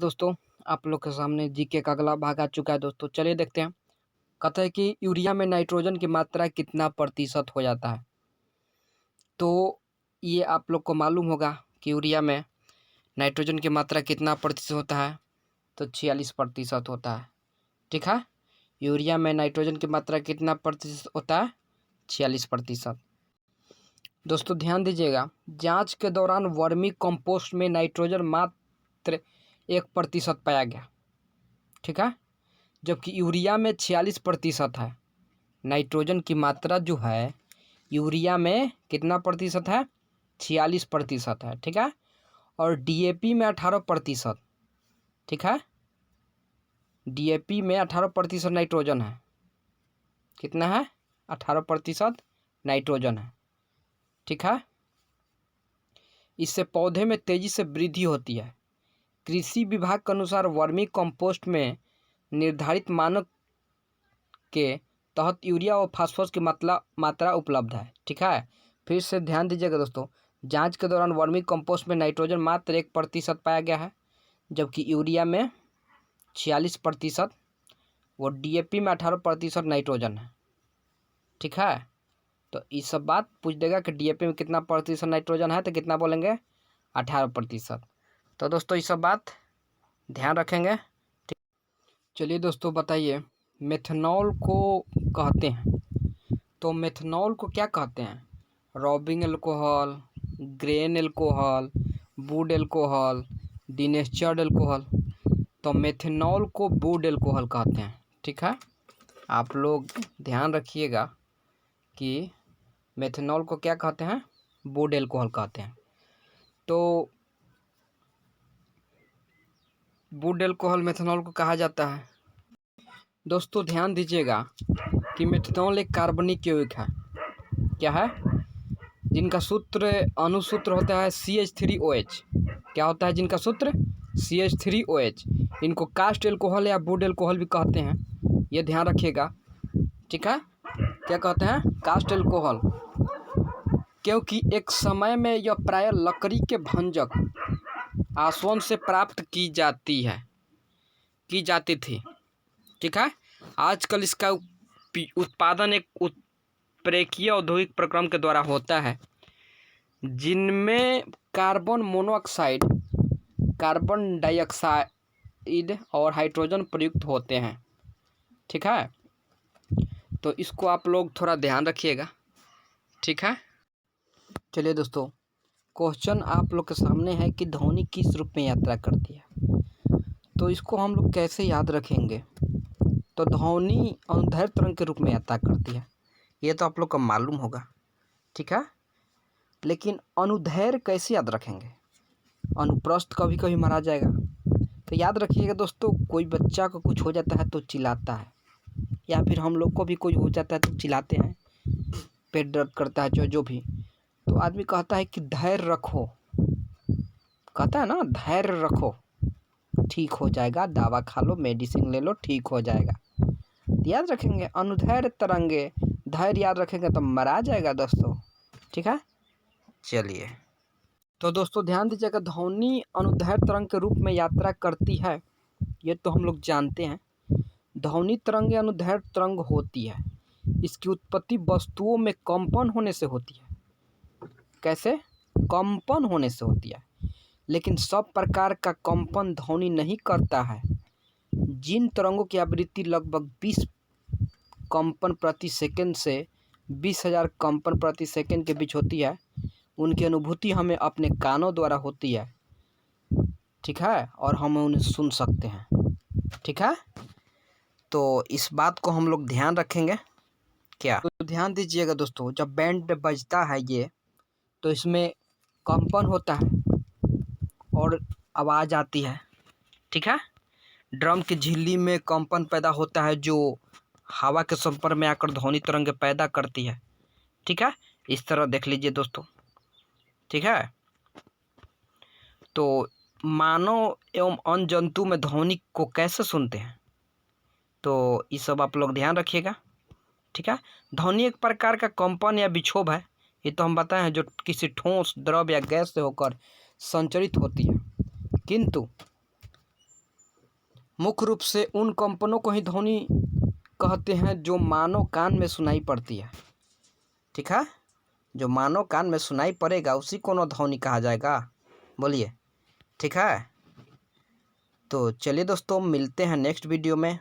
दोस्तों, आप लोग के सामने जीके का अगला भाग आ चुका है दोस्तों। चलिए देखते हैं। कहता है कि यूरिया में नाइट्रोजन की मात्रा कितना प्रतिशत हो जाता है। तो ये आप लोग को मालूम होगा कि यूरिया में नाइट्रोजन की मात्रा कितना प्रतिशत होता है। तो 46% होता है। ठीक है, यूरिया में नाइट्रोजन की मात्रा कितना प्रतिशत होता है? 46%। दोस्तों ध्यान दीजिएगा, जांच के दौरान वर्मी कंपोस्ट में नाइट्रोजन मात्र 1% पाया गया। ठीक है, जबकि यूरिया में 46% है। नाइट्रोजन की मात्रा जो है यूरिया में कितना प्रतिशत है? 46% है। ठीक है, और डीएपी में 18%। ठीक है, डीएपी में 18% नाइट्रोजन है। कितना है? 18% नाइट्रोजन है। ठीक है, इससे पौधे में तेजी से वृद्धि होती है। कृषि विभाग के अनुसार वर्मी कंपोस्ट में निर्धारित मानक के तहत यूरिया और फास्फोरस की मात्रा उपलब्ध है। ठीक है, फिर से ध्यान दीजिएगा दोस्तों, जांच के दौरान वर्मी कंपोस्ट में नाइट्रोजन मात्र 1% पाया गया है, जबकि यूरिया में 46%, वो डीएपी में 18% नाइट्रोजन है। ठीक है, तो ये सब बात पूछ देगा कि डीएपी में कितना प्रतिशत नाइट्रोजन है, तो कितना बोलेंगे? 18%। तो दोस्तों ये सब बात ध्यान रखेंगे। चलिए दोस्तों बताइए, मेथनॉल को कहते हैं, तो मेथनॉल को क्या कहते हैं? Robbing alcohol, grain alcohol, would alcohol, denatured alcohol. तो मेथनॉल को वुड एल्कोहल कहते हैं। ठीक है, आप लोग ध्यान रखिएगा कि मेथनॉल को क्या कहते हैं? वुड एल्कोहल कहते हैं। तो वुड एल्कोहल मेथनॉल को कहा जाता है। दोस्तों ध्यान दीजिएगा कि मेथनॉल एक कार्बनिक यौगिक है। क्या है? जिनका सूत्र अनुसूत्र होता है CH3OH। क्या होता है जिनका सूत्र? CH3OH। इनको कास्ट एल्कोहल या वुड एल्कोहल भी कहते हैं, ये ध्यान रखिएगा। ठीक है, क्या कहते हैं? कास्ट एल्कोहल, क्योंकि एक समय में यह प्रायः लकड़ी के भंजक आसवन से प्राप्त की जाती थी। ठीक है, आजकल इसका उत्पादन एक उत्प्रेरकीय औद्योगिक प्रक्रम के द्वारा होता है, जिनमें कार्बन मोनोऑक्साइड, कार्बन डाइऑक्साइड और हाइड्रोजन प्रयुक्त होते हैं। ठीक है, तो इसको आप लोग थोड़ा ध्यान रखिएगा। ठीक है, चलिए दोस्तों, क्वेश्चन आप लोग के सामने है कि ध्वनि किस रूप में यात्रा करती है। तो इसको हम लोग कैसे याद रखेंगे? तो ध्वनि अनुदैर्घ्य तरंग के रूप में यात्रा करती है, ये तो आप लोग को मालूम होगा। ठीक है, लेकिन अनुदैर्घ्य कैसे याद रखेंगे? अनुप्रस्थ कभी कभी मारा जाएगा। तो याद रखिएगा दोस्तों, कोई बच्चा को कुछ हो जाता है तो चिल्लाता है, या फिर हम लोग को भी कोई हो जाता है तो चिल्लाते हैं, पेट दर्द करता है, जो भी, तो आदमी कहता है कि धैर्य रखो। कहता है ना, धैर्य रखो, ठीक हो जाएगा, दवा खा लो, मेडिसिन ले लो, ठीक हो जाएगा। याद रखेंगे, अनुदैर्घ्य तरंगे, धैर्य याद रखेंगे तो मरा जाएगा दोस्तों। ठीक है, चलिए तो दोस्तों ध्यान दीजिएगा, ध्वनि अनुदैर्घ्य तरंग के रूप में यात्रा करती है, ये तो हम लोग जानते हैं। ध्वनि तरंग अनुदैर्घ्य तरंग होती है, इसकी उत्पत्ति वस्तुओं में कंपन होने से होती है। कैसे? कंपन होने से होती है, लेकिन सब प्रकार का कंपन ध्वनि नहीं करता है। जिन तरंगों की आवृत्ति लगभग 20 कंपन प्रति सेकंड से 20,000 कंपन प्रति सेकंड के बीच होती है, उनकी अनुभूति हमें अपने कानों द्वारा होती है। ठीक है, और हम उन्हें सुन सकते हैं। ठीक है, तो इस बात को हम लोग ध्यान रखेंगे। क्या तो ध्यान दीजिएगा दोस्तों, जब बैंड बजता है ये, तो इसमें कंपन होता है और आवाज़ आती है। ठीक है, ड्रम की झिल्ली में कंपन पैदा होता है, जो हवा के संपर्क में आकर ध्वनि तरंग पैदा करती है। ठीक है, इस तरह देख लीजिए दोस्तों। ठीक है, तो मानव एवं अन्य जंतु में ध्वनि को कैसे सुनते हैं, तो ये सब आप लोग ध्यान रखिएगा। ठीक है, ध्वनि एक प्रकार का कंपन या विक्षोभ है, ये तो हम बताए हैं, जो किसी ठोस, द्रव या गैस से होकर संचरित होती है। किंतु मुख्य रूप से उन कंपनों को ही ध्वनि कहते हैं जो मानव कान में सुनाई पड़ती है। ठीक है, जो मानव कान में सुनाई पड़ेगा उसी को न ध्वनि कहा जाएगा। बोलिए, ठीक है। तो चलिए दोस्तों, मिलते हैं नेक्स्ट वीडियो में।